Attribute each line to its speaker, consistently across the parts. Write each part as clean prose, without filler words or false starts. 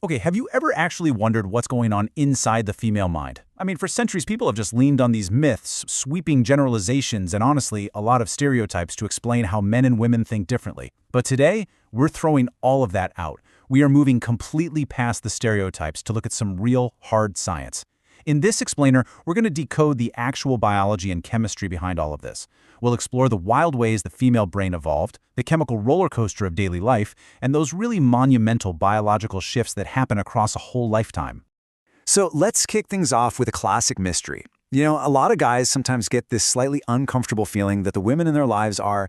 Speaker 1: Okay, have you ever actually wondered what's going on inside the female mind? I mean, for centuries, people have just leaned on these myths, sweeping generalizations, and honestly, a lot of stereotypes to explain how men and women think differently. But today, we're throwing all of that out. We are moving completely past the stereotypes to look at some real, hard science. In this explainer, we're going to decode the actual biology and chemistry behind all of this. We'll explore the wild ways the female brain evolved, the chemical roller coaster of daily life, and those really monumental biological shifts that happen across a whole lifetime.
Speaker 2: So let's kick things off with a classic mystery. A lot of guys sometimes get this slightly uncomfortable feeling that the women in their lives are,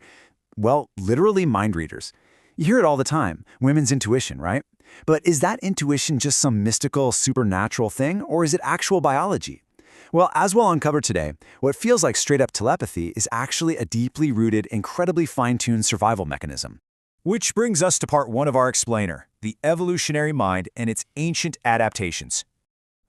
Speaker 2: well, literally mind readers. You hear it all the time, women's intuition, right? But is that intuition just some mystical, supernatural thing, or is it actual biology? Well, as we'll uncover today, what feels like straight-up telepathy is actually a deeply rooted, incredibly fine-tuned survival mechanism.
Speaker 3: Which brings us to part one of our explainer, the evolutionary mind and its ancient adaptations.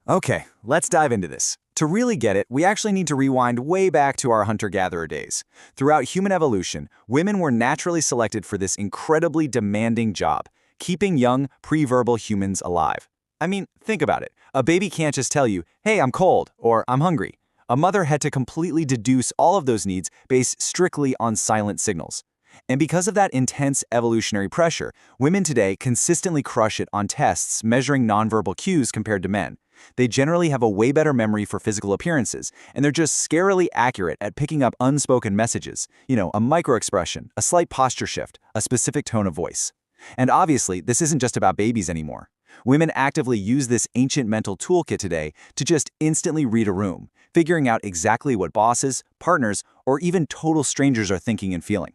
Speaker 2: Okay, let's dive into this. To really get it, we actually need to rewind way back to our hunter-gatherer days. Throughout human evolution, women were naturally selected for this incredibly demanding job, keeping young, pre-verbal humans alive. I mean, think about it. A baby can't just tell you, hey, I'm cold, or I'm hungry. A mother had to completely deduce all of those needs based strictly on silent signals. And because of that intense evolutionary pressure, women today consistently crush it on tests measuring nonverbal cues compared to men. They generally have a way better memory for physical appearances, and they're just scarily accurate at picking up unspoken messages, a microexpression, a slight posture shift, a specific tone of voice. And obviously, this isn't just about babies anymore. Women actively use this ancient mental toolkit today to just instantly read a room, figuring out exactly what bosses, partners, or even total strangers are thinking and feeling.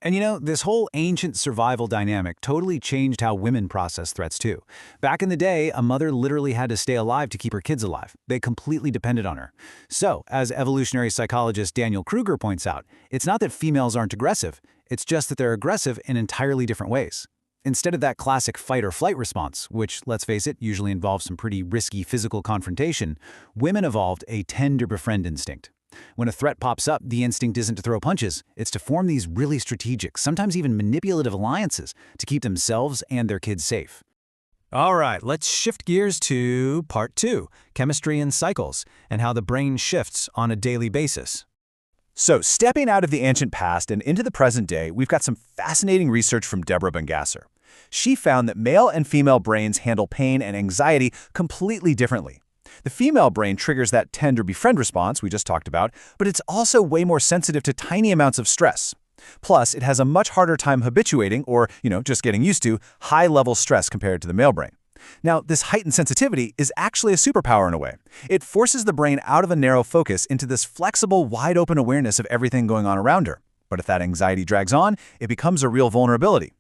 Speaker 1: And this whole ancient survival dynamic totally changed how women process threats too. Back in the day, a mother literally had to stay alive to keep her kids alive. They completely depended on her. So, as evolutionary psychologist Daniel Kruger points out, it's not that females aren't aggressive, it's just that they're aggressive in entirely different ways. Instead of that classic fight or flight response, which, let's face it, usually involves some pretty risky physical confrontation, women evolved a tend to befriend instinct. When a threat pops up, the instinct isn't to throw punches, it's to form these really strategic, sometimes even manipulative alliances to keep themselves and their kids safe. All right, let's shift gears to part two, chemistry and cycles, and how the brain shifts on a daily basis.
Speaker 3: So, stepping out of the ancient past and into the present day, we've got some fascinating research from Deborah Bengasser. She found that male and female brains handle pain and anxiety completely differently. The female brain triggers that tend or befriend response we just talked about, but it's also way more sensitive to tiny amounts of stress. Plus, it has a much harder time habituating or, just getting used to high-level stress compared to the male brain. Now, this heightened sensitivity is actually a superpower in a way. It forces the brain out of a narrow focus into this flexible, wide-open awareness of everything going on around her. But if that anxiety drags on, it becomes a real vulnerability.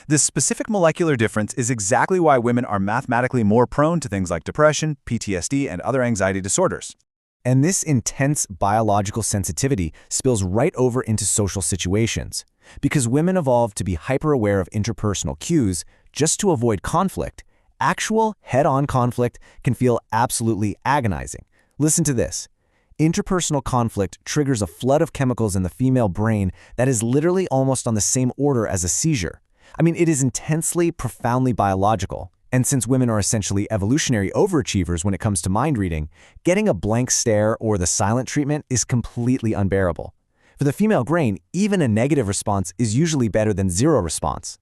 Speaker 3: This specific molecular difference is exactly why women are mathematically more prone to things like depression, PTSD, and other anxiety disorders.
Speaker 2: And this intense biological sensitivity spills right over into social situations. Because women evolved to be hyper-aware of interpersonal cues just to avoid conflict, actual head-on conflict can feel absolutely agonizing. Listen to this. Interpersonal conflict triggers a flood of chemicals in the female brain that is literally almost on the same order as a seizure. I mean, it is intensely, profoundly biological. And since women are essentially evolutionary overachievers when it comes to mind reading, getting a blank stare or the silent treatment is completely unbearable. For the female brain, even a negative response is usually better than zero response.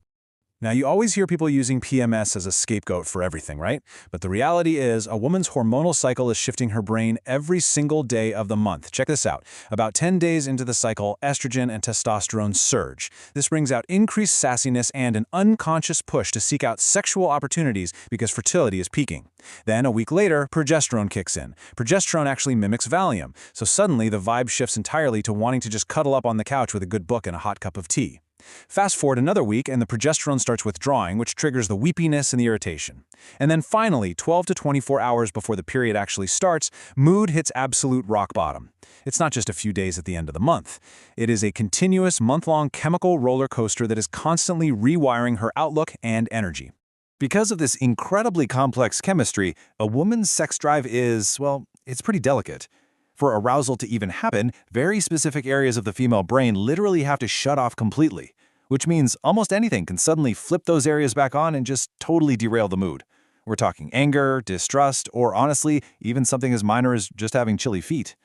Speaker 3: Now, you always hear people using PMS as a scapegoat for everything, right? But the reality is, a woman's hormonal cycle is shifting her brain every single day of the month. Check this out. About 10 days into the cycle, estrogen and testosterone surge. This brings out increased sassiness and an unconscious push to seek out sexual opportunities because fertility is peaking. Then, a week later, progesterone kicks in. Progesterone actually mimics Valium, so suddenly the vibe shifts entirely to wanting to just cuddle up on the couch with a good book and a hot cup of tea. Fast forward another week and the progesterone starts withdrawing, which triggers the weepiness and the irritation. And then finally, 12 to 24 hours before the period actually starts, mood hits absolute rock bottom. It's not just a few days at the end of the month. It is a continuous month-long chemical roller coaster that is constantly rewiring her outlook and energy. Because of this incredibly complex chemistry, a woman's sex drive is, well, it's pretty delicate. For arousal to even happen, very specific areas of the female brain literally have to shut off completely, which means almost anything can suddenly flip those areas back on and just totally derail the mood. We're talking anger, distrust, or honestly, even something as minor as just having chilly feet.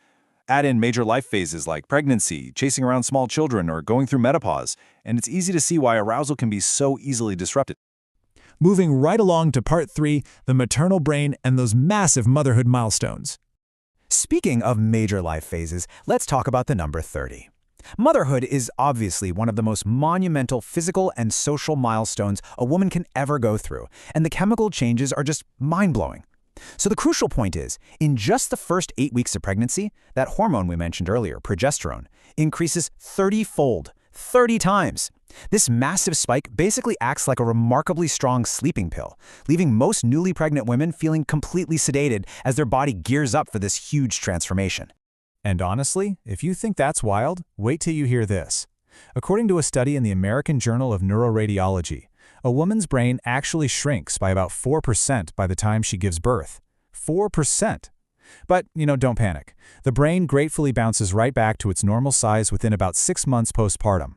Speaker 3: Add in major life phases like pregnancy, chasing around small children, or going through menopause, and it's easy to see why arousal can be so easily disrupted.
Speaker 4: Moving right along to part 3, the maternal brain and those massive motherhood milestones.
Speaker 1: Speaking of major life phases, let's talk about the number 30. Motherhood is obviously one of the most monumental physical and social milestones a woman can ever go through, and the chemical changes are just mind-blowing. So the crucial point is, in just the first 8 weeks of pregnancy, that hormone we mentioned earlier, progesterone, increases 30-fold, 30 times. This massive spike basically acts like a remarkably strong sleeping pill, leaving most newly pregnant women feeling completely sedated as their body gears up for this huge transformation.
Speaker 4: And honestly, if you think that's wild, wait till you hear this. According to a study in the American Journal of Neuroradiology, a woman's brain actually shrinks by about 4% by the time she gives birth. 4%! But, don't panic. The brain gratefully bounces right back to its normal size within about 6 months postpartum.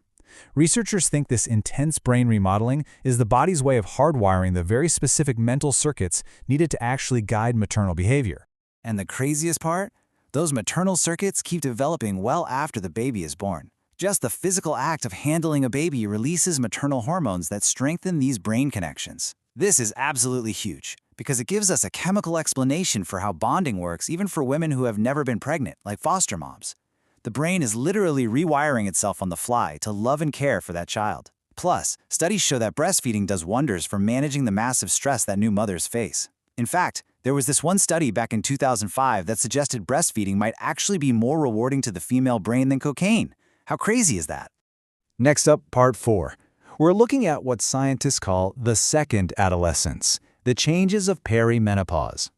Speaker 4: Researchers think this intense brain remodeling is the body's way of hardwiring the very specific mental circuits needed to actually guide maternal behavior.
Speaker 2: And the craziest part? Those maternal circuits keep developing well after the baby is born. Just the physical act of handling a baby releases maternal hormones that strengthen these brain connections. This is absolutely huge, because it gives us a chemical explanation for how bonding works even for women who have never been pregnant, like foster moms. The brain is literally rewiring itself on the fly to love and care for that child. Plus, studies show that breastfeeding does wonders for managing the massive stress that new mothers face. In fact, there was this one study back in 2005 that suggested breastfeeding might actually be more rewarding to the female brain than cocaine. How crazy is that?
Speaker 1: Next up, part 4. We're looking at what scientists call the second adolescence, the changes of perimenopause.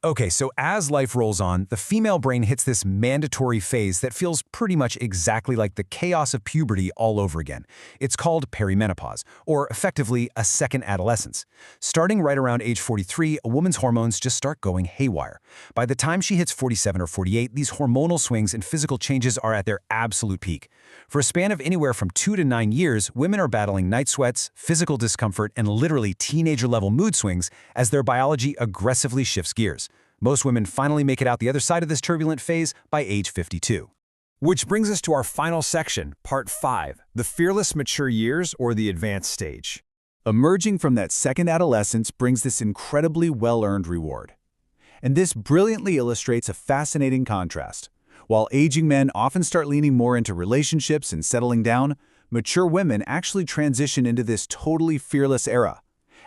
Speaker 1: Okay, so as life rolls on, the female brain hits this mandatory phase that feels pretty much exactly like the chaos of puberty all over again. It's called perimenopause, or effectively a second adolescence. Starting right around age 43, a woman's hormones just start going haywire. By the time she hits 47 or 48, these hormonal swings and physical changes are at their absolute peak. For a span of anywhere from 2 to 9 years, women are battling night sweats, physical discomfort, and literally teenager-level mood swings as their biology aggressively shifts gears. Most women finally make it out the other side of this turbulent phase by age 52. Which brings us to our final section, part 5, the fearless mature years or the advanced stage. Emerging from that second adolescence brings this incredibly well-earned reward. And this brilliantly illustrates a fascinating contrast. While aging men often start leaning more into relationships and settling down, mature women actually transition into this totally fearless era.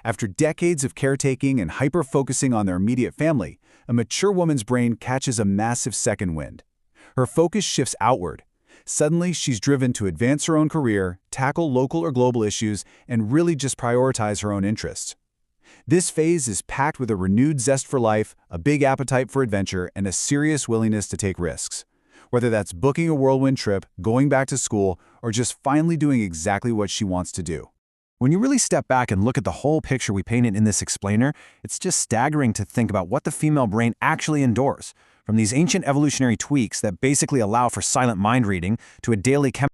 Speaker 1: After decades of caretaking and hyper-focusing on their immediate family, a mature woman's brain catches a massive second wind. Her focus shifts outward. Suddenly, she's driven to advance her own career, tackle local or global issues, and really just prioritize her own interests. This phase is packed with a renewed zest for life, a big appetite for adventure, and a serious willingness to take risks. Whether that's booking a whirlwind trip, going back to school, or just finally doing exactly what she wants to do. When you really step back and look at the whole picture we painted in this explainer, it's just staggering to think about what the female brain actually endures. From these ancient evolutionary tweaks that basically allow for silent mind reading to a daily chemical